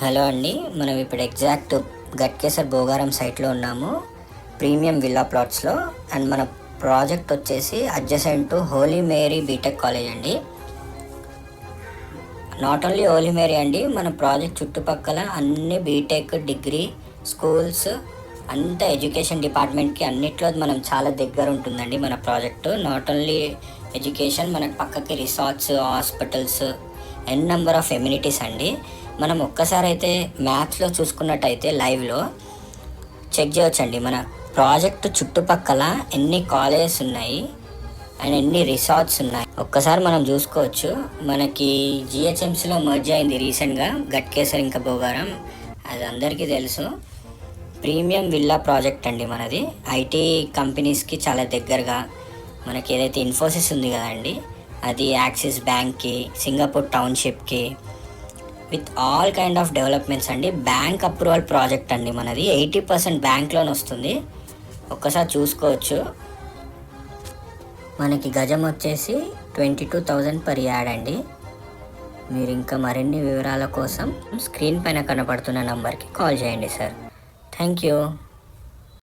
Hello అండి, మనం ఇప్పుడు ఎగ్జాక్ట్ గట్కేసర్ భోగారం సైట్లో ఉన్నాము. ప్రీమియం విల్లా ప్లాట్స్లో. అండ్ మన ప్రాజెక్ట్ వచ్చేసి adjacent to holy Mary BTech college అండి. నాట్ ఓన్లీ హోలీ మేరీ అండి, మన ప్రాజెక్ట్ చుట్టుపక్కల అన్ని బీటెక్ డిగ్రీ స్కూల్స్ అంతా ఎడ్యుకేషన్ డిపార్ట్మెంట్కి అన్నిట్లో మనం చాలా దగ్గర ఉంటుందండి మన ప్రాజెక్టు. నాట్ ఓన్లీ ఎడ్యుకేషన్, మనకు పక్కకి resorts, hospitals, number of amenities అండి. మనం ఒక్కసారి అయితే మ్యాప్స్లో చూసుకున్నట్టయితే లైవ్లో చెక్ చేయొచ్చండి మన ప్రాజెక్టు చుట్టుపక్కల ఎన్ని కాలేజెస్ ఉన్నాయి అండ్ ఎన్ని రిసార్ట్స్ ఉన్నాయి ఒక్కసారి మనం చూసుకోవచ్చు. మనకి జిహెచ్ఎంసీలో మర్జ్ అయింది రీసెంట్గా గట్కేసర్ ఇంకా భోగారం, అది అందరికీ తెలుసు. ప్రీమియం విల్లా ప్రాజెక్ట్ అండి మనది. ఐటీ కంపెనీస్కి చాలా దగ్గరగా, మనకి ఏదైతే ఇన్ఫోసిస్ ఉంది కదండి, అది యాక్సిస్ బ్యాంక్కి, సింగపూర్ టౌన్షిప్కి, with all kind of developments అండి. బ్యాంక్ అప్రూవల్ ప్రాజెక్ట్ అండి మనది. 80% బ్యాంక్ లోన్ వస్తుంది, ఒక్కసారి చూసుకోవచ్చు. మనకి గజం వచ్చేసి 22,000 పర్ యార్డ్ అండి. మీరు ఇంకా మరిన్ని వివరాల కోసం స్క్రీన్ పైన కనపడుతున్న నంబర్కి కాల్ చేయండి సార్. Thank you.